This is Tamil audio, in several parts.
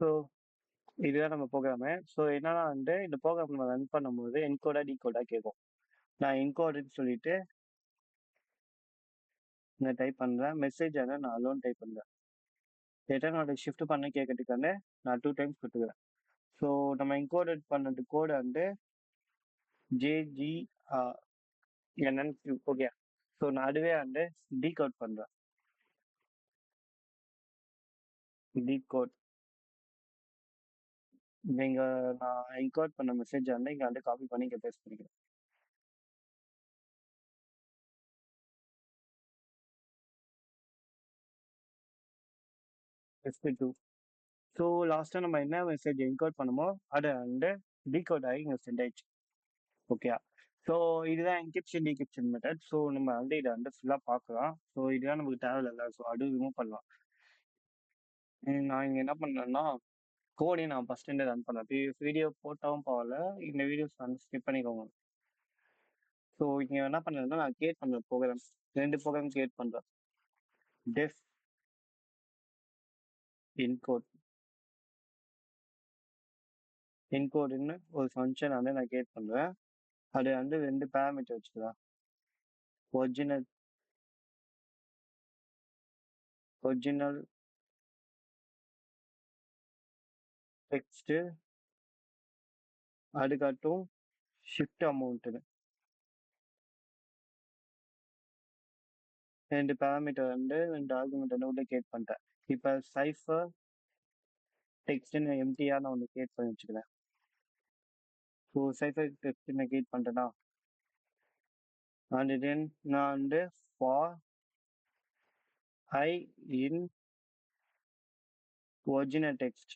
ஸோ இதுதான் நம்ம ப்ரோக்ராமு. ஸோ என்னன்னா வந்து இந்த ப்ரோக்ராம் நம்ம ரன் பண்ணும்போது என்கோடா டீகோடா கேட்கும். நான் என்கோடுன்னு சொல்லிட்டு நான் டைப் பண்ணுறேன். மெசேஜ் ஆனால் நான் அலோன் டைப் பண்ணுறேன். ரிட்டர்ன் ஆர்டர் ஷிஃப்ட் பண்ண கேட்கறதுக்கான நான் 2 டைம்ஸ் கொடுத்துக்கிறேன். ஸோ நம்ம என்கோடட் பண்ணது கோடு வந்து ஜேஜி என்னன்னு ஓகே. ஸோ நான் அதுவே வந்து டீகோட் பண்ணுறேன். டீகோட் நீங்கள் நான் என்கோட் பண்ண மெசேஜ் வந்து இங்கே வந்து காப்பி பண்ணி இங்கே பேஸ்ட் பண்ணிக்கிறேன். SP2. ஸோ லாஸ்ட்டாக நம்ம என்ன மெசேஜ் என்கோட் பண்ணுமோ அதை வந்து டீகோட் ஆகி இங்கே சென்ட் ஆயிடுச்சு. ஓகே. ஸோ இதுதான் என்கிரிப்ஷன் டீகிரிப்ஷன் மெத்தட். ஸோ நம்ம வந்து இதை வந்து ஃபுல்லாக பார்க்கலாம். ஸோ இதுதான் நமக்கு தேவையில்லை. ஸோ அது ரிமூவ் பண்ணலாம். நான் இங்கே என்ன பண்ணேன்னா கோடையும் நான் ஃபஸ்ட் ரன் பண்ணேன். வீடியோ போட்டாவும் பரவாயில்ல, இந்த வீடியோஸ் வந்து ஸ்கிப் பண்ணிக்கோங்க. ஸோ இங்கே என்ன பண்ணுறேன்னா நான் கிரியேட் பண்ணுற ப்ரோக்ராம் 2 ப்ரோக்ராம் கிரியேட் பண்ணுறேன். டெஃப் என்கோட் என்கோடுன்னு ஒரு ஃபங்க்ஷன் வந்து நான் கிரியேட் பண்ணுறேன். அது வந்து 2 பேராமீட்டர் வச்சுக்கலாம். ஒரிஜினல் ஒரிஜினல் டெக்ஸ்ட்டு அதுக்காட்டும் ஷிஃப்ட் அமௌண்ட்டுன்னு 2 பேராமீட்டர் வந்து 2 ஆர்குமெண்ட் வந்து உள்ள கிரியேட் பண்ணிட்டேன். இப்போ சைஃபர் டெக்ஸ்ட்னு எம்டிஆர் நான் ஒன்று கிரியேட் பண்ணி வச்சுக்கிறேன். ஸோ சைஃபர் டெக்ஸ்ட் நான் கிரியேட் பண்ணிட்டேன்னா அண்ட் தென் நான் வந்து for i in original text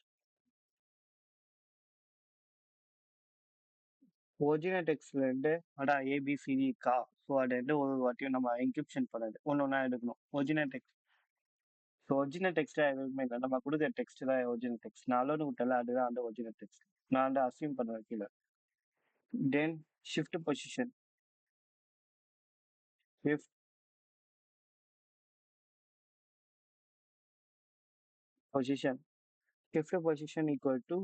original டெக்ஸ்ட்ல இருந்து அடா ஏபிசிடி கா. ஸோ அது வந்து ஒரு வாட்டியும் நம்ம என்கிரிப்ஷன் பண்ணது ஒன்று ஒன்றா எடுக்கணும். Original text. ஸோ ஒரிஜினல் டெக்ஸ்ட்டாக எதுவுமே இல்லை, நம்ம கொடுக்குற டெக்ஸ்ட் தான் ஒரிஜினல் டெக்ஸ்ட். நான் அலோடு விட்டல அதுதான் வந்து ஒரிஜினல் டெக்ஸ்ட். நான் வந்து அசியூம் பண்ணுவேன் கீழே. Then shift position shift position shift position equal to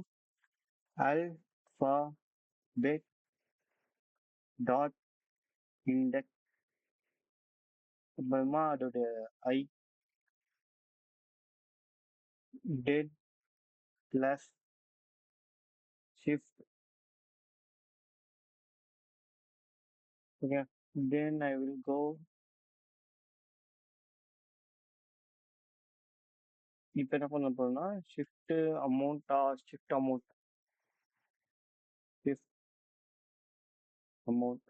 alphabet dot index அப்புறமா அதோட ஐ டெட் plus shift. Okay. Then I will go. இப்போ என்ன பண்ண போறோம்னா ஷிஃப்ட் அமௌண்ட்டா ஷிஃப்ட் அமௌண்ட் ஷிஃப்ட் அமௌண்ட்.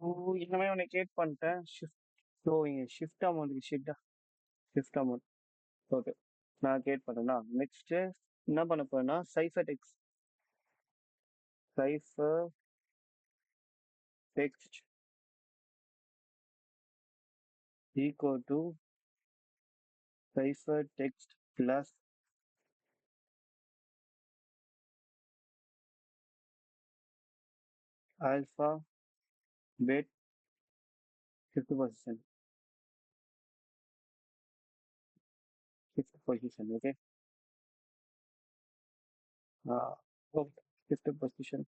ஓ இந்த மாதிரி ஒன்று கிரியேட் பண்ணிட்டேன். ஷிஃப்ட். ஸோ இங்கே ஷிஃப்ட் அமௌண்ட்டுக்கு ஷிஃப்ட் அமௌண்ட். ஓகே. நான் கிரியேட் பண்ணேன்னா நெக்ஸ்ட்டு என்ன பண்ண போறேன்னா cipher text equal to cipher text plus alphabet 50%. 50%, okay? Okay, 50%.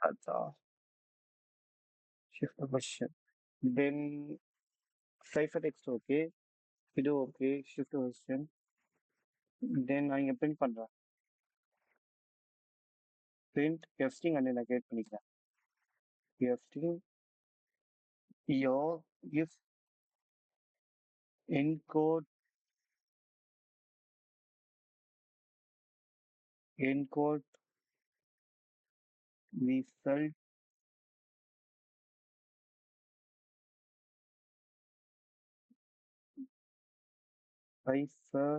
That's 50%. Then cipher text, okay? Video, okay? 50%. Then நான் இங்கே பிரிண்ட் பண்ணுறேன். பிரிண்ட் எஃப்ஸ்டிங் அண்ட் நான் கிரியேட் பண்ணிக்கிறேன். எஃப்ஸ்டிங் your if encode result cipher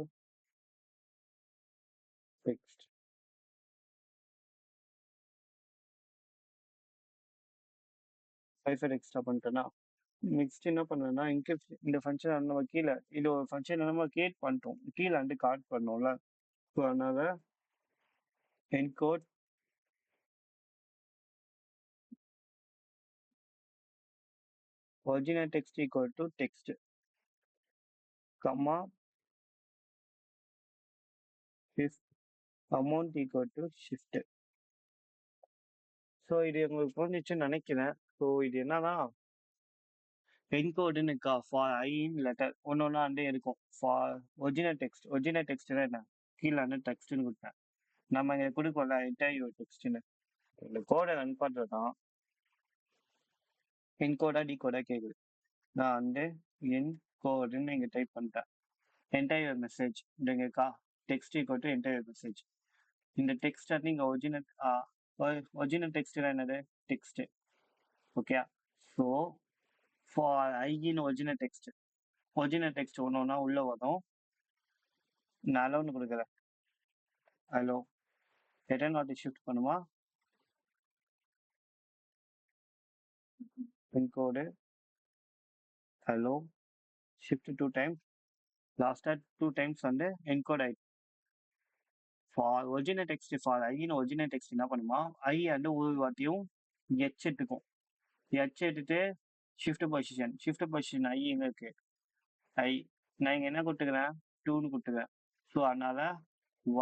text. cipher text பண்ணிட்டேன்னா நெக்ஸ்ட் என்ன பண்ணுவேன்னா இந்த ஃபங்க்ஷன் நம்ம கீழே இது ஒரு ஃபங்க்ஷன் நம்ம கிரியேட் பண்ணிட்டோம், கீழே வந்து காட் பண்ணோம்ல. ஸோ அதனால encode original text equal to text comma shift amount equal to shift. So இது உங்களுக்கு புரிஞ்சிச்சுன்னு நினைக்கிறேன். ஸோ இது என்னன்னா என்கோடுன்னு இருக்கா ஃபார் ஐன் லெட்டர் ஒன்று ஒன்றா வந்து இருக்கும். ஃபார் ஒரிஜினல் டெக்ஸ்ட்னா என்ன கீழே வந்து டெக்ஸ்ட்னு கொடுத்தேன். நம்ம இங்கே கொடுக்கல இன்டர்வியூ டெக்ஸ்ட்னு. இந்த கோடை ரன் பண்ணுறது தான் என்கோடா டிகோடா கேட்குது. நான் வந்து என் கோடுன்னு இங்கே டைப் பண்ணிட்டேன். என்டையர் மெசேஜ் இங்கேக்கா text equal to entire message. இந்த டெக்ஸ்ட் வந்து இங்கே ஒரிஜினல் டெக்ஸ்ட் என்னது text. Okay. So for i in original text ஒன்று ஒன்றா உள்ள வரும். நான் அலோன்னு கொடுக்குறேன். ஹலோ ரிட்டர்ன் வாட்டி ஷிஃப்ட் பண்ணுமா பின்கோடு ஹலோ ஷிஃப்ட் 2 டைம்ஸ் லாஸ்ட்டாக 2 டைம்ஸ் வந்து என்கோட் ஆயிடுச்சு. ஃபார் ஒரிஜினல் டெக்ஸ்ட் ஃபார் ஐன்னு ஒரிஜினல் டெக்ஸ்ட் என்ன பண்ணுமா ஐ வந்து ஒரு வாட்டியும் எச் எடுத்துக்கும். எச் எடுத்துட்டு ஷிஃப்ட் பொசிஷன் ஐ எங்கே இருக்கு ஐ நான் இங்கே என்ன கொடுத்துக்கிறேன் 2ன்னு கொடுத்துக்கிறேன். ஸோ அதனால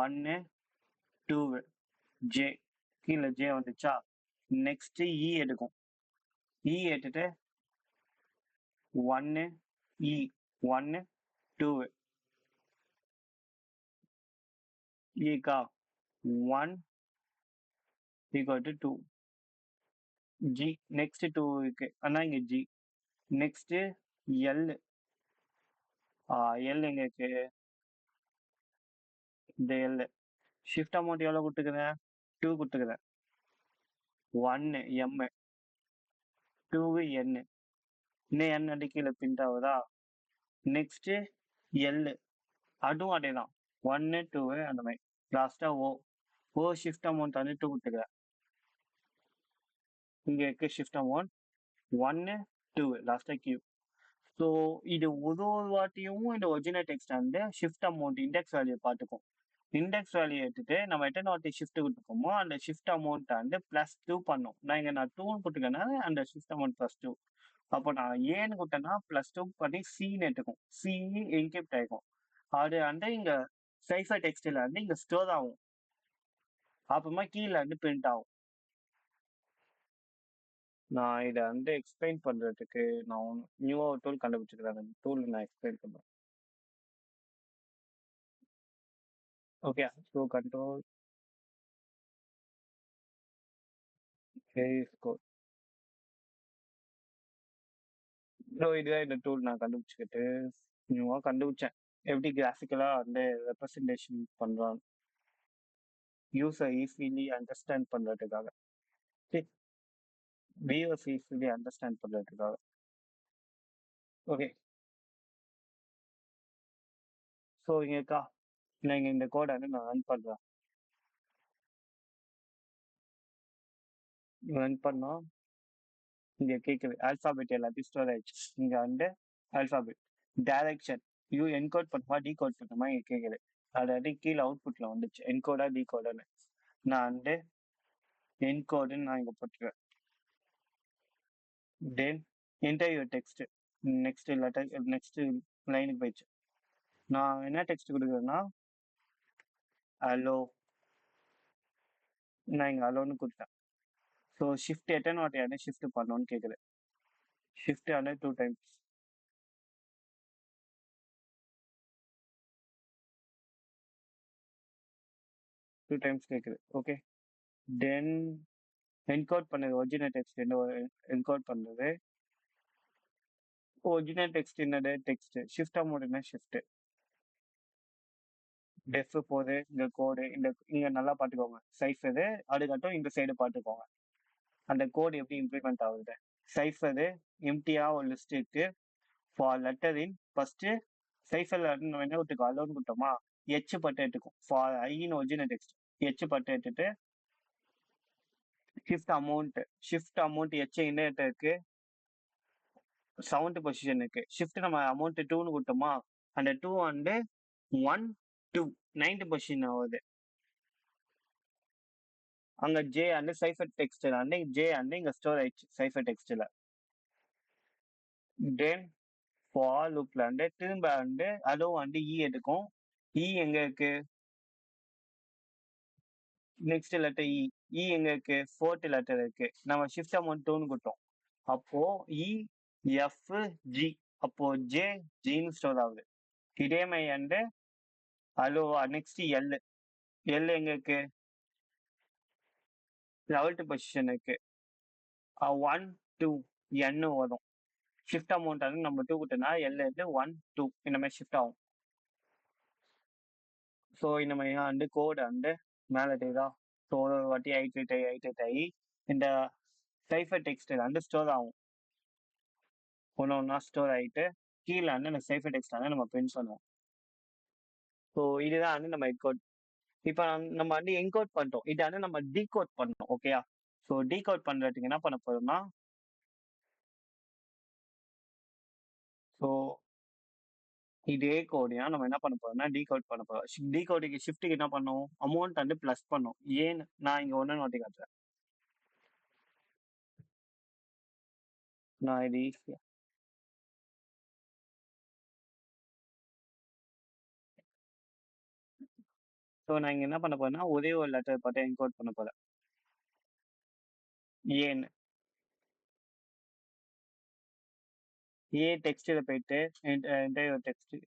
1 2 ஜே கீழே ஜே வந்துச்சா. நெக்ஸ்ட் இ எடுக்கும். இ எடுத்துட்டு 1 இ 1 2 ikat 1 equal to 2 G next 2 இருக்கு ஆனால் இங்கே ஜி நெக்ஸ்ட் எல் எல் எங்க இருக்கு இந்த எல் ஷிஃப்ட் அமௌண்ட் எவ்வளோ கொடுத்துக்கிறேன் 2 கொடுத்துக்கிறேன். 1 எம் 2 என் இன்னும் என் அடி கீழே பிரிண்ட் ஆகுதா. நெக்ஸ்ட் எல் அதுவும் அதே தான் 1 2 அந்த மாதிரி. லாஸ்டா ஓ ஷிஃப்ட் அமௌண்ட் வந்து 2 கொடுத்துக்கிறேன். இங்க இருக்க ஷிஃப்ட் அமௌண்ட் 1 2 லாஸ்டா கியூ. ஸோ இது ஒரு வாட்டியும் இந்த ஒரிஜினல் டெக்ஸ்ட் வந்து ஷிஃப்ட் அமௌண்ட் இண்டெக்ஸ் வேல்யூ பார்த்துக்கும். இண்டெக்ஸ் வேல்யூ எடுத்துட்டு நம்ம எத்தனை வாட்டி ஷிஃப்ட் கொடுத்துக்கோமோ அந்த ஷிஃப்ட் அமௌண்ட் வந்து +2 பண்ணும். நான் இங்கே நான் 2ன்னு கொடுத்துக்கேன்னா அந்த ஷிஃப்ட் அமௌண்ட் +2. அப்போ நான் ஏன்னு கொடுத்தேன்னா +2 பண்ணி சின்னு எடுத்துக்கும். சி என்கிரிப்ட் ஆகிக்கும். அது வந்து இங்கே சைஃபர் டெக்ஸ்டில் வந்து இங்கே ஸ்டோர் ஆகும். அப்புறமா கீழே வந்து பிரிண்ட் ஆகும். நான் இதை வந்து எக்ஸ்பிளைன் பண்ணுறதுக்கு நான் நியூவாக ஒரு டூல் கண்டுபிடிச்சிக்கிறேன். அந்த டூல் நான் எக்ஸ்பிளைன் பண்ணுறேன். Okay. So control score. So இதுதான் இந்த டூல் நான் கண்டுபிடிச்சிக்கிட்டு நியூவாக கண்டுபிடிச்சேன். எப்படி கிராஃபிக்கலாக வந்து ரெப்ரசன்டேஷன் பண்ணுறான் யூஸர் ஈஸிலி அண்டர்ஸ்டாண்ட் பண்ணுறதுக்காக. வியூவர்ஸ் ஈஸிலி அண்டர்ஸ்டாண்ட் பண்ணுறதுக்காக. ஓகே. ஸோ இங்கேக்கா நீங்கள் இந்த கோடை வந்து நான் ரன் பண்ணுறேன். ரன் பண்ணால் இங்கே கேட்குது ஆல்ஃபாபெட் எல்லாத்தையும் ஸ்டோர் ஆயிடுச்சு. இங்கே வந்து ஆல்ஃபாபெட் டைரக்ஷன் என்கோட் பண்ணுமா டீகோட் பண்ணுமா இங்கே கேட்குது. அது வந்து கீழே அவுட்புட்டில் வந்துச்சு என்கோடா டீகோடான்னு. நான் வந்து என்கோடுன்னு நான் இங்கே போட்டுருவேன். Then enter text next letter next லைனுக்கு போயிடுச்சு. நான் என்ன டெக்ஸ்ட் கொடுக்குறேன்னா ஹலோ. நான் இங்கே ஹலோன்னு கொடுத்தேன். ஸோ ஷிஃப்ட் எத்தனை வாட்டி ஷிஃப்ட் பண்ணணும்னு கேட்குது. ஷிஃப்ட் வந்து 2 டைம்ஸ். 2 டைம்ஸ் கேட்குது. ஓகே. தென் என்கோட் பண்ணது ஒரிஜினல் டெக்ஸ்ட் என்ன என்கோட் பண்ணுறது. ஒரிஜினல் டெக்ஸ்ட் என்னது டெக்ஸ்ட் ஷிஃப்ட் அமௌண்ட் என்ன ஷிஃப்ட் டெஃப் போகுது. இந்த கோடு இங்கே நல்லா பார்த்துக்கோங்க. சைஃபரு அதுக்கட்டும் இந்த சைடு பார்த்துக்கோங்க அந்த கோடு எப்படி இம்ப்ளிமெண்ட் ஆகுது. சைஃபரு எம்டியாக ஒரு லிஸ்ட் இருக்கு. For letter in first cipher என்ன விட்டுக்கோ அலோன்னு விட்டோமா எச் பட்டு எடுத்துக்கும். ஃபார் ஐன்னு ஒரிஜினல் டெக்ஸ்ட் எச் பட்டு எடுத்துட்டு ஷிஃப்ட் அமௌண்ட் எச் என்ன இருக்கு 7th பொசிஷன் இருக்கு. ஷிஃப்ட் நம்ம அமௌண்ட் 2ன்னு கொடுத்தோமா அந்த 2 வந்து 1 2 9th பொசிஷன் ஆகுது. அங்க ஜே வந்து சைஃபர் டெக்ஸ்ட்ல வந்து ஜே வந்து இங்க ஸ்டோர் ஆயிடுச்சு சைஃபர் டெக்ஸ்ட்ல. தென் ஃபார் லூப்ல வந்து திரும்ப வந்து அதுவும் வந்து எடுக்கும். எங்க இருக்கு? நெக்ஸ்ட் லெட்டர் எங்க இருக்கு? ஃபோர்த் லெட்டர் இருக்கு. நம்ம ஷிஃப்ட் அமௌண்ட் 2ன்னு குடுத்தோம். அப்போ இ, எஃப், ஜி. அப்போ ஜே, ஜின்னு ஸ்டோர் ஆகுது. இதே மாரி வந்து நெக்ஸ்ட் எல். எங்க இருக்கு? 11th பொசிஷன் இருக்கு. 1, 2 n வரும். ஷிஃப்ட் அமௌண்ட் வந்து நம்ம 2 குடுத்தோம்னா எல் வந்து 1, 2 இந்த மாதிரி ஷிஃப்ட் ஆகும். ஸோ இந்த மாதிரி வந்து கோடு வந்து மேலே தெரியுதா? ஸோ ஒரு வாட்டி ஐட்ரேட் ஆகி இந்த சைஃபர் டெக்ஸ்ட் வந்து ஸ்டோர் ஆகும். ஒன்று ஒன்றா ஸ்டோர் ஆகிட்டு கீழே வந்து இந்த சைஃபர் டெக்ஸ்ட் வந்து நம்ம பிரிண்ட் பண்ணுவோம். ஸோ இதுதான் வந்து நம்ம என்கோட். இப்போ நம்ம வந்து என்கோட் பண்ணிட்டோம். இதை வந்து நம்ம டீகோட் பண்ணோம். ஓகேயா? ஸோ டீகோட் பண்ணுறதுக்கு என்ன பண்ண போறோம்னா, ஸோ இதே கோடையா நம்ம என்ன பண்ண போறோம்னா டீகோட் பண்ண போறோம். டீகோடுக்கு ஷிஃப்ட்டுக்கு என்ன பண்ணும்? அமௌண்ட் வந்து ப்ளஸ் பண்ணும். ஏன்னு நான் இங்கே ஒன்று நோட்டி காட்டுறேன். நான் இது ஈஸியா ஸோ நான் இங்கே என்ன பண்ண போறேன்னா ஒரே ஒரு லெட்டர் பார்த்து என்கோட் பண்ண போறேன். ஏன்னு டெக்ஸ்ட்டில் போயிட்டு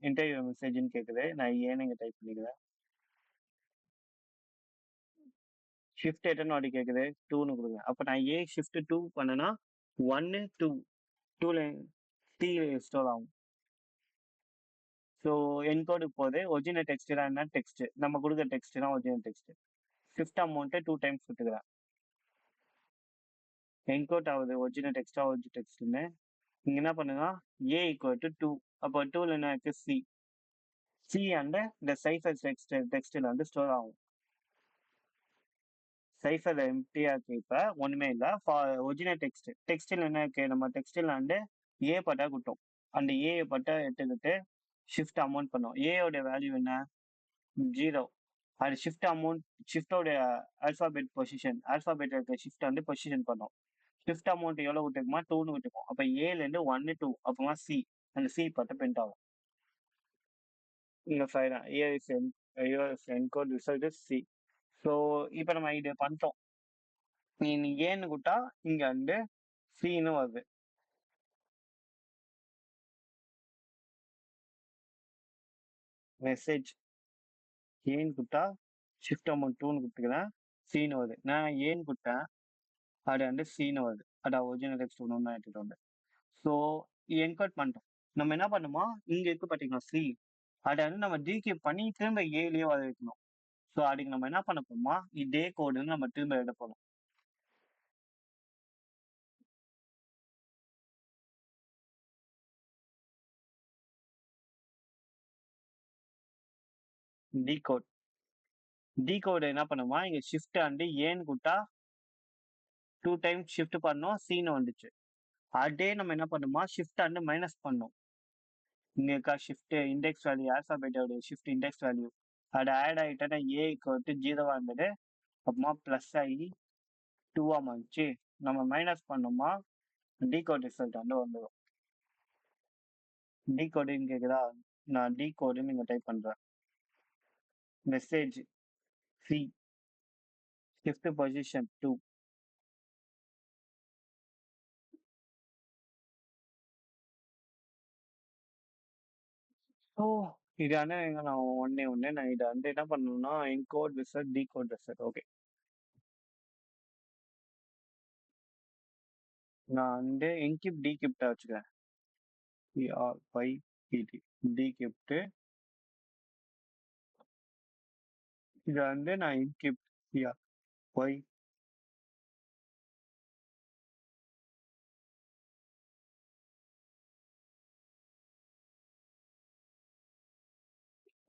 இன்டர்வியூ மெசேஜ்னு கேட்குது. நான் ஏன்னு இங்கே டைப் பண்ணிக்கிறேன். ஷிஃப்ட் எத்தனை வாட்டி கேட்குது? 2ன்னு கொடுங்க. அப்போ நான் ஷிஃப்ட் 2 பண்ணேன்னா 1, 2 2ல டி ஸ்டோர் ஆகும். ஸோ என்கோடுக்கு போது ஒரிஜினல் டெக்ஸ்ட் தான். என்ன டெக்ஸ்ட் நம்ம கொடுக்குற டெக்ஸ்ட் தான் original text. Shift amount 2 times கொடுத்துக்கிறேன். என்கோட் ஆகுது ஒரிஜினல் டெக்ஸ்ட்னு. இங்கே என்ன பண்ணுங்க? Equal to 2. அப்போ 2ல என்ன இருக்கு? சி அந்த இந்த சைஃபர் டெக்ஸ்டில் வந்து ஸ்டோர் ஆகும். சைஃபர் எம்டியா இருக்கு. இப்போ ஒன்றுமே இல்லை. ஒரிஜினல் டெக்ஸ்டில் என்ன இருக்கு? நம்ம டெக்ஸ்டில் வந்து பட்டா கொடுத்தோம். அந்த பட்டா எடுத்துக்கிட்டு ஷிஃப்ட் அமௌண்ட் பண்ணோம். ஓட வேல்யூ என்ன? 0. அது ஷிஃப்டோட ஆல்பாபெட் பொசிஷன். ஆல்பாபெட் இருக்க ஷிஃப்ட் வந்து பொசிஷன் பண்ணோம். ஷிஃப்ட் அமௌண்ட் எவ்வளோ விட்டுக்குமா? 2ன்னு விட்டுக்கும். அப்போ ஏலேருந்து 1, 2 அப்புறமா சி. அந்த சி பட்டு பிரிண்ட் ஆகும். இங்கே ஃபைவ் தான். Encode result C. ஸோ இப்போ நம்ம இது பண்ணிட்டோம். நீ ஏன்னு கூட்டா இங்க வந்து சின்னு வருது. மெசேஜ் ஏன்னு கூட்டா ஷிஃப்ட் அமௌண்ட் 2ன்னு கொடுத்துக்கிறேன். சின்னு வருது. நான் ஏன்னு கூட்டேன், அது வந்து சின்னு வருது. அதான் ஒரிஜினல் டெக்ஸ்ட் ஒன்று எடுத்துட்டு வந்து. ஸோ என்கோட் பண்ணிட்டோம். நம்ம என்ன பண்ணுமா, இங்க இருக்கு பார்த்தீங்களா சி, அதை வந்து நம்ம டீகேப் பண்ணி திரும்ப ஏலயே வர வைக்கணும். ஸோ அதுக்கு நம்ம என்ன பண்ண போறோமா, இதே கோடுன்னு நம்ம திரும்ப எடுக்க போறோம். டி கோடு என்ன பண்ணுமா, இங்க ஷிஃப்ட் வந்து ஏன்னு கூட்டா 2 டைம்ஸ் ஷிஃப்ட் பண்ணோம், சீன்னு வந்துச்சு. அதே நம்ம என்ன பண்ணுமா, ஷிஃப்ட் வந்து மைனஸ் பண்ணோம். இங்க இருக்கா ஷிஃப்ட் இண்டெக்ஸ் வேல்யூ, ஆல்பாபெட்டோட ஷிஃப்ட் இண்டெக்ஸ் வேல்யூ அது ஆட் ஆகிட்டா ஈக்குவல் டு 0 இருந்தது. அப்புறமா ப்ளஸ் ஆகி 2 மாறிச்சு. நம்ம மைனஸ் பண்ணோமா, டீகோட் ரிசல்ட் வந்து வந்துடும். டீகோடுன்னு கேட்குதா? நான் டீகோடுன்னு இங்கே டைப் பண்ணுறேன். Message C, shift position 2. So இது வந்து நான் ஒன்று நான் இதை வந்து என்ன பண்ணணும்னா encode result decode result. Okay, நான் வந்து என்கிப்ட் டீகிப்டா வச்சுக்கிறேன். பிஆர்ஒய்பிடி டீகிப்ட். இதை வந்து நான் என்கிப்ட் பிஆர்ஒய்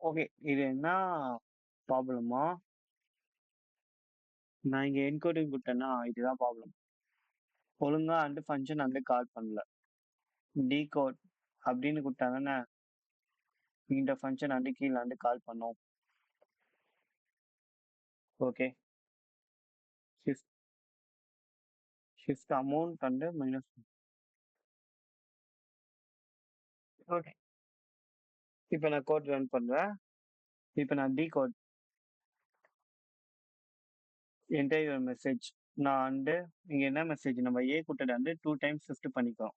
ஓகே. இது என்ன ப்ராப்ளமா, நான் இங்கே என்கோடிங் கொடுத்தேன்னா இதுதான் ப்ராப்ளம். ஒழுங்கா வந்து ஃபங்க்ஷன் வந்து கால் பண்ணல. டீகோட் அப்படின்னு கொடுத்தாங்கன்னா இந்த ஃபங்க்ஷன் வந்து கீழே வந்து கால் பண்ணோம். ஓகே, ஷிஃப்ட் ஷிஃப்ட் அமௌண்ட் வந்து மைனஸ் ஓகே. இப்ப நான் கோட் ரன் பண்றேன். இப்ப நான் டிகோட் என்டர் யுவர் மெசேஜ். நான் வந்து இங்க என்ன மெசேஜ் நம்ம ஏ கூட்டத வந்து 2 டைம்ஸ் ஷிஃப்ட் பண்ணிக்கிறோம்.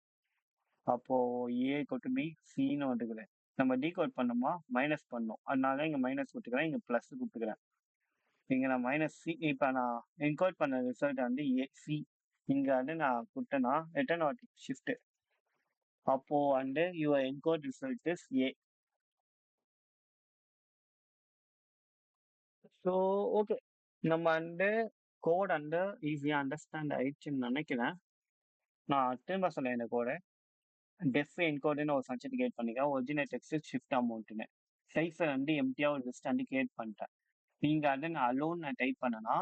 அப்போ ஏ ஈக்குவல் பி சின்னு வந்துக்குது. நம்ம டீகோட் பண்ணோமா மைனஸ் பண்ணோம். அதனால இங்க மைனஸ் குடுத்துக்கிறேன், இங்க பிளஸ் குடுத்துக்கிறேன். இங்க நான் மைனஸ் சி இப்ப நான் என்கோட் பண்ண ரிசல்ட் வந்து ஏ சி. இங்க வந்து நான் குடுத்தேன்னா ரிட்டர்ன் ஆர் ஷிஃப்ட். அப்போ வந்து your encode result is A. So okay. நம்ம வந்து கோட் வந்து ஈஸியா அண்டர்ஸ்டாண்ட் ஆயிடுச்சுன்னு நினைக்கிறேன். நான் திரும்ப சொல்றேன் இந்த கோட. டெஃப் என்கோடுன்னு ஒரு ஃபங்க்ஷன் கிரியேட் பண்ணிக்கிறேன். ஒரிஜினல் டெக்ஸ்ட் ஷிஃப்ட் அமௌண்ட்னு. சைஃபர் வந்து எம்டியா ஒரு லிஸ்ட் வந்து கிரியேட் பண்ணிட்டேன். நீங்க வந்து நான் அலோன் நான் டைப் பண்ணனா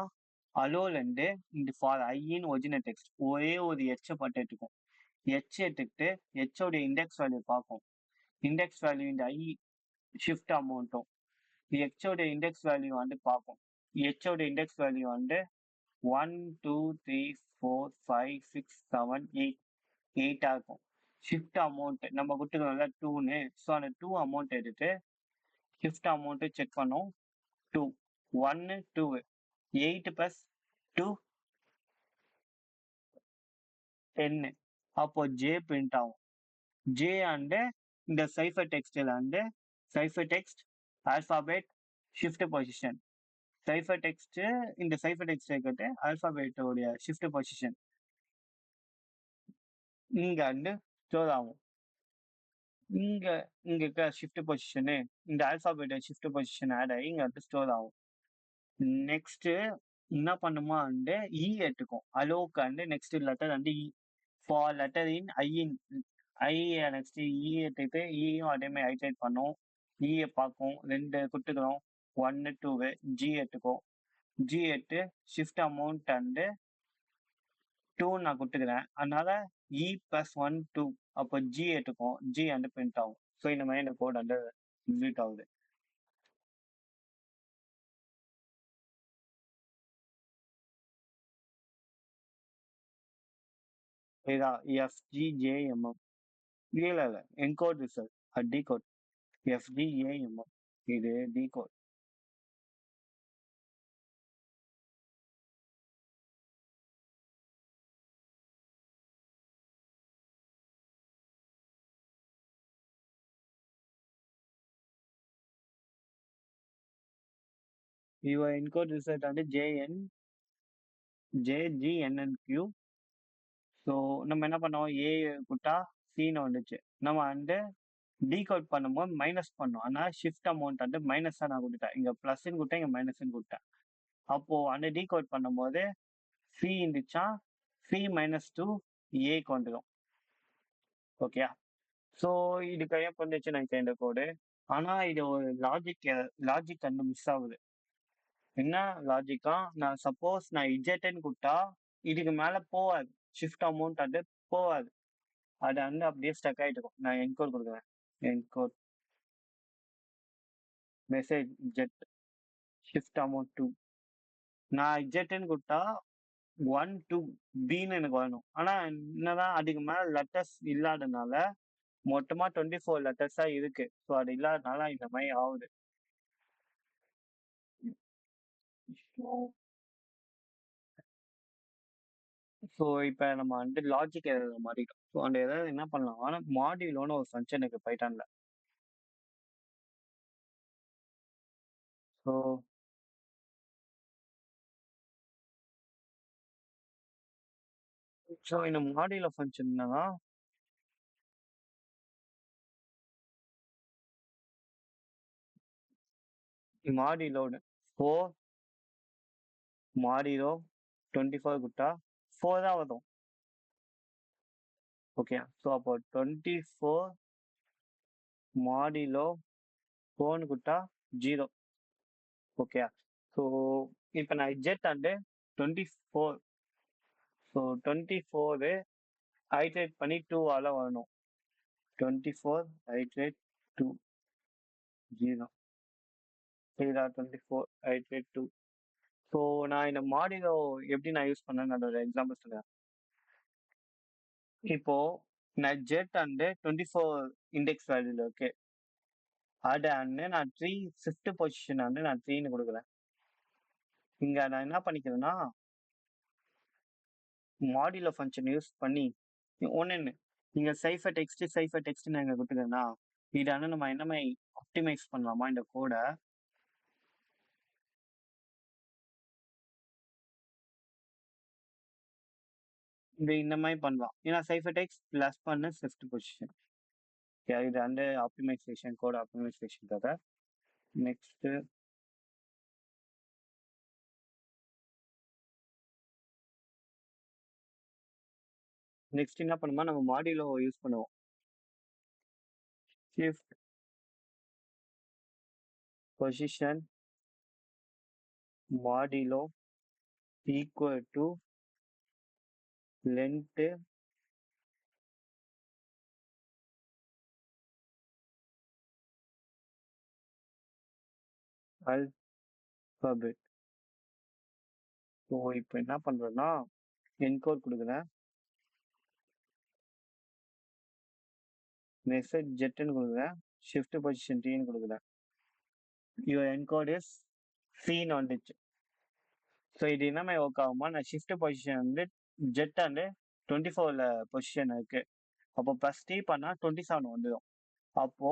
அலோல இருந்து இந்த ஃபார் ஐன்னு ஒரிஜினல் டெக்ஸ்ட் ஒரே ஒரு எச்சை மட்டும் எடுத்துக்கும். எச் எடுத்துக்கிட்டு எச்சோட இண்டெக்ஸ் வேல்யூ பார்க்கும். இண்டெக்ஸ் வேல்யூ இந்த ஐ ஷிஃப்ட் அமௌண்ட்டும் எச்சோட இண்டெக்ஸ் வேல்யூ வந்து பார்க்கும். எச்சோட இண்டெக்ஸ் வேல்யூ வந்து 1 2 3 4 5 6 7 8 8 இருக்கும். ஷிஃப்ட் அமௌண்ட் நம்ம கொடுத்துருக்கோம்ல 2ன்னு. ஸோ அந்த 2 அமௌண்ட் எடுத்து ஷிஃப்ட் அமௌண்ட் செக் பண்ணோம். 2 1 2 8 + 2 10. அப்போ ஜே பிரிண்ட் ஆகும். ஜே அண்டு இந்த சைஃபர் டெக்ஸ்டில் வந்து cipher text alphabet shift position. Cipher text இந்த சைஃபர் டெக்ஸ்ட் இருக்கிறது ஆல்பாபெட்டோடைய ஷிஃப்ட் பொசிஷன் இங்க வந்து ஸ்டோர் ஆகும். இங்க இங்க இருக்க ஷிஃப்ட் பொசிஷனு இந்த ஆல்பாபெட் ஷிஃப்ட் பொசிஷன் ஆட் ஆகி இங்க வந்து ஸ்டோர் ஆகும். நெக்ஸ்ட் என்ன பண்ணுமா வந்து இ எடுத்துக்கும். அலோக்கு வந்து நெக்ஸ்ட் லெட்டர் வந்து e for letter in i in i next e எடுத்துட்டு இயும் அதே மாதிரி ஐட்ரேட் பண்ணும். இயை பார்க்கும். 2 கொடுத்துக்கிறோம். 1 2 ஜி எடுத்துக்கும். ஜி எடுத்து ஷிஃப்ட் அமௌண்ட் வந்து 2 நான் கொடுத்துக்கிறேன். அதனால இ + 1 2 அப்போ ஜி எடுத்துக்கும். ஜி வந்து பிரிண்ட் ஆகும். ஸோ இந்த மாதிரி இந்த கோட் வந்து எக்ஸிக்யூட் ஆகுது. இதுதான் எஃப்ஜிஜேஎம்எம். இல்ல இல்ல என்கோட் ரிசல்ட் டிகோட் எஃப்ஜிஏஎம்எம். இது டிகோட். யுவர் என்கோட் ரிசல்ட் வந்து ஜேஜிஎன்என்கியூ. ஸோ நம்ம என்ன பண்ணோம் ஏ கொடுத்தா சின்னு வந்துச்சு. நம்ம வந்து டீகோட் பண்ணும்போது மைனஸ் பண்ணோம். ஆனால் ஷிஃப்ட் அமௌண்ட் வந்து மைனஸாக நான் கொடுத்தேன். இங்கே ப்ளஸ்ன்னு கொடுத்தேன், இங்கே மைனஸ்ன்னு கொடுத்தேன். அப்போ அந்த டீகோட் பண்ணும்போது சி இருந்துச்சா சி -2 ஏக்கு வந்துடும். ஓகே. ஸோ இது கையப் வந்துச்சு நினைக்கிறேன் இந்த கோடு. ஆனால் இது ஒரு லாஜிக் வந்து மிஸ் ஆகுது. என்ன லாஜிக்கா நான் சப்போஸ் நான் இஜெட்ன்னு கொடுத்தா இதுக்கு மேலே போகாது. ஷிஃப்ட் அமௌண்ட் வந்து போகாது. அது வந்து அப்படியே ஸ்டக் ஆகிட்டு இருக்கும். நான் என்கோட் கொடுக்குறேன். Encode message Z shift amount 2. நான் இஜெட்ன்னு கொடுத்தா 1 2 பின்னு எனக்கு வரணும். ஆனால் என்னதான் அதுக்கு மேலே லெட்டர்ஸ் இல்லாதனால மொத்தமா 24 லெட்டர்ஸா இருக்கு. ஸோ அது இல்லாதனால இந்த மாதிரி ஆகுது. ஸோ இப்போ நம்ம வந்து லாஜிக் எரர் மாறிட்டோம். ஸோ அந்த எரர் என்ன பண்ணலாம் மாடியூலோன்னு ஒரு ஃபங்க்ஷன் இருக்கு பைத்தான்ல. ஸோ ஸோ இந்த மாடியூலோ ஃபங்க்ஷன் என்னன்னா மாடியூலோடு 4 மாடியூலோ 24 கொடுத்தா 4 தான் வரும். ஓகே. ஸோ அப்போ 24 மாடியூலோ 4ன்னு கொடுத்தா 0. ஓகே. ஸோ இப்போ நான் இஜெட் வந்து 24. ஸோ 24 ஐட்ரேட் பண்ணி 2ஆல் வரணும். 24 ஐட்ரேட் 2 0. சரிடா 24 ஐட்ரேட் 2. ஸோ நான் இந்த மாடியூலோ எப்படி நான் யூஸ் பண்ணேன்னு அதோட எக்ஸாம்பிள் சொல்றேன். இப்போ நான் ஜெட் அண்ட் 24 இண்டெக்ஸ் வேல்யூல இருக்கு. அது அண்ட் நான் த்ரீ ஃபிஃப்த் பொசிஷன் வந்து நான் த்ரீன்னு கொடுக்குறேன். இங்க நான் என்ன பண்ணிக்கிறேன்னா மாடியூலர் ஃபங்க்ஷன் யூஸ் பண்ணி ஒன்னு நீங்க சைஃபர் டெக்ஸ்ட் நாங்க கொடுத்துக்கிறேன்னா இதான நம்ம என்ன மாதிரி ஆப்டிமைஸ் பண்ணலாமா இந்த கோடை. இந்த மாதிரி பண்ணலாம். ஏன்னா சைஃபர் டெக்ஸ்ட் ப்ளஸ் பண்ண ஃபிஃப்த் பொசிஷன். இது வந்து ஆப்டிமைசேஷன் கோட் ஆப்டிமைசேஷனுக்காக. நெக்ஸ்ட் நெக்ஸ்ட் என்ன பண்ணுமா நம்ம மாடியூலோ யூஸ் பண்ணுவோம். Shift position modulo equal to length alphabet. So இப்போ என்ன பண்றேன்னா என்கோட் கொடுக்குறேன். மெசேஜ் ஜெட்னு கொடுக்குறேன். ஷிஃப்ட் பொசிஷன் டீன்னு கொடுக்குறேன். யுவர் என்கோட் இஸ் சீன் வந்துச்சு. ஸோ இது என்ன மாதிரி ஒர்க் ஆகுமா, நான் ஷிஃப்ட் பொசிஷன் வந்து ஜெட் வந்து 24ல பொசிஷன் இருக்கு. அப்போ ப்ளஸ் டி பண்ணா 27 வந்துடும். அப்போ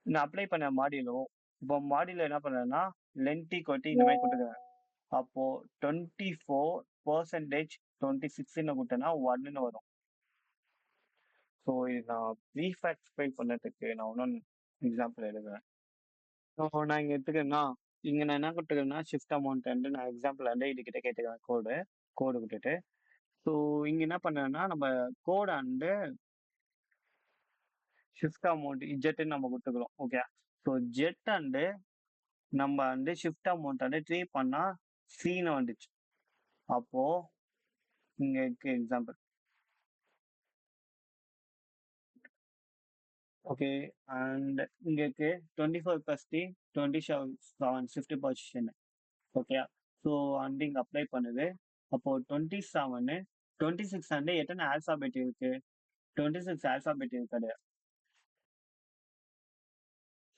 நான் அப்ளை பண்ண மாடியூலோ இப்போ மாடியூல என்ன பண்றேன்னா லென்த்தி கொட்டி இந்த மாதிரி கொடுத்துக்கிறேன். அப்போ 24% 26ன்னு கொடுத்தேன்னா 1ன்னு வரும். ஸோ இது நான் ப்ரீஃப் எக்ஸ்பிளைன் பண்ணதுக்கு நான் இன்னொன்று எக்ஸாம்பிள் எடுக்கிறேன். ஸோ நான் இங்கே எடுத்துக்கிறேன்னா இங்கே நான் என்ன கொடுத்துக்கிறேன்னா ஷிஃப்ட் அமௌண்ட் வந்து நான் எக்ஸாம்பிள் வந்து இதுக்கிட்ட கேட்டுக்கிறேன் கோடு விட்டுட்டு. ஸோ இங்கே என்ன பண்ணுறேன்னா நம்ம கோடை வந்து ஷிஃப்ட் அமௌண்ட் ஜெட்டுன்னு நம்ம கொடுத்துக்கிறோம். ஓகே. ஸோ ஜெட் அண்டு நம்ம வந்து ஷிஃப்ட் அமௌண்ட் வந்து ட்ரீ பண்ணா சீன்னு வந்துச்சு. அப்போ இங்க இருக்கு எக்ஸாம்பிள். ஓகே. அண்ட் இங்க இருக்கு 24 + 27 50 பொசிஷன். ஓகே. ஸோ அண்ட் இங்க அப்ளை பண்ணுது. அப்போ 27 26 வந்து எத்தனை ஆல்பாபெட் இருக்கு? 26 ஆல்பாபெட் இருக்காது.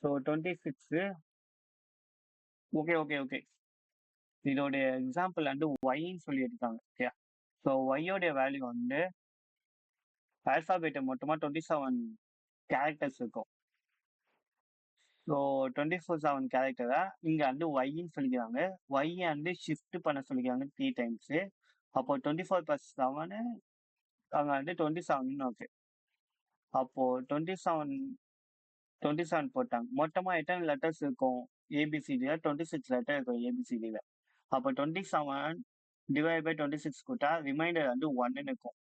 So 26 okay okay okay. இதோடைய எக்ஸாம்பிள் வந்து ஒய்ன்னு சொல்லி எடுத்தாங்க. ஓகே. ஸோ ஒய்யோடைய வேல்யூ வந்து ஆல்பாபெட் மொத்தமா 27 கேரக்டர்ஸ் இருக்கும். ஸோ 24/7 கேரக்டரை இங்க வந்து ஒய்ன்னு சொல்லிக்கிறாங்க. ஒய் வந்து ஷிஃப்ட் பண்ண சொல்லிக்கிறாங்க 3 டைம்ஸ். அப்போ 24/7 அங்க வந்து 27 ஓகே. அப்போ 27 போட்டாங்க. மொத்தமா எத்தனை லெட்டர்ஸ் இருக்கும் ஏபிசிடில? 26 லெட்டர் இருக்கும் ஏபிசிடில. அப்போ 27 டிவைட் பை 26 கொடுத்தா ரிமைண்டர் வந்து 1ன்னு இருக்கும்.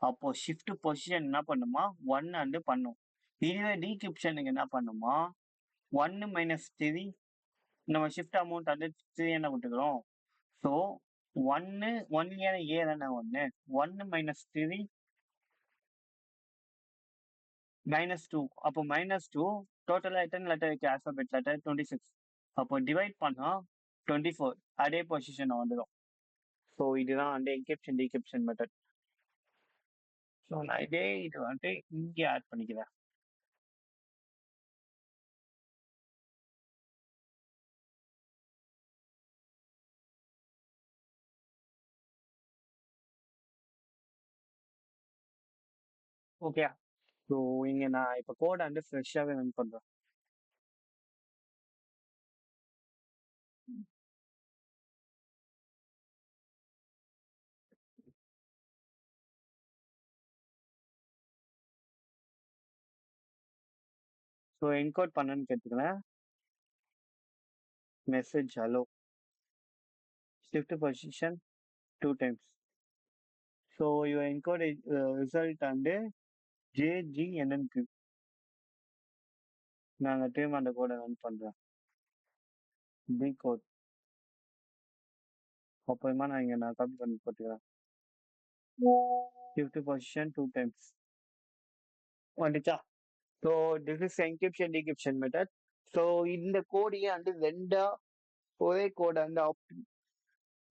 அப்போ ஷிஃப்ட் பொசிஷன் என்ன பண்ணுமா 1 வந்து பண்ணும். இதுவே டீகிரிப்ஷனுக்கு என்ன பண்ணுமா 1 மைனஸ் 3 நம்ம ஷிஃப்ட் அமௌண்ட் வந்து 3 என்ன கொடுத்துக்கிறோம். ஸோ 1 ஏ தானே 1 மைனஸ் 3 -2. அப்போ -2 டோட்டலா எத்தனை லெட்டர் இருக்கு ஆல்பபெட் லெட்டர் 26. அப்போ டிவைட் பண்ணா 24 அதே பொசிஷன் வந்துடும். ஸோ இதுதான் வந்து என்கிரிப்ஷன் டீகிரிப்ஷன் மெத்தட். ஸோ நான் இது வந்துட்டு இங்கே ஆட் பண்ணிக்கிறேன். ஓகே. ஸோ இங்க நான் இப்போ கோடை வந்து ஃப்ரெஷ்ஷாகவே ரன் பண்றேன். ஸோ என்கோட் பண்ணன்னு கேட்டுக்கிறேன். Message hello shift position 2 times. So your encode result வந்து JGNNQ. நாங்கள் திரும்ப அந்த கோடை ரன் பண்ணுறேன். பி கோட் அப்புறமா நான் காப்பி பண்ணி போட்டுக்கிறேன். ஷிஃப்ட் பொசிஷன் 2 times வந்துச்சா? So this is encryption decryption method. So இந்த கோடையே வந்து ரெண்டா ஒரே கோடை வந்து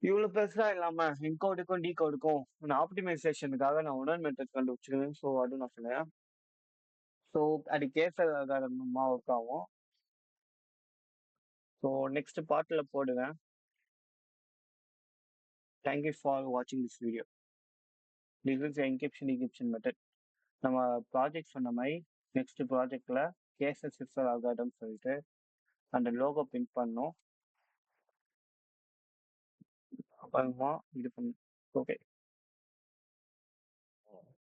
இவ்வளவு பெருசா இல்லாம என்கோடுக்கும் டீகோடுக்கும் நான் ஆப்டிமைசேஷனுக்காக நான் உணர் மெத்தட் கண்டுபிடிச்சிருக்கேன். ஸோ அது நான் சொன்னேன். ஸோ அது கேசல் அல்காரிதமா ஒர்க் ஆகும். ஸோ நெக்ஸ்ட் பார்ட்ல போடுவேன். தேங்க்யூ ஃபார் வாட்சிங் this video. This is encryption decryption method. நம்ம ப்ராஜெக்ட் சொன்ன மாதிரி நெக்ஸ்ட் ப்ராஜெக்ட்ல கேசல் சிஸ்டர் அல்காரிதம் சொல்லிட்டு அந்த லோகோ பிரிண்ட் பண்ணோம். அப்புறமா இது பண்ணு. ஓகே.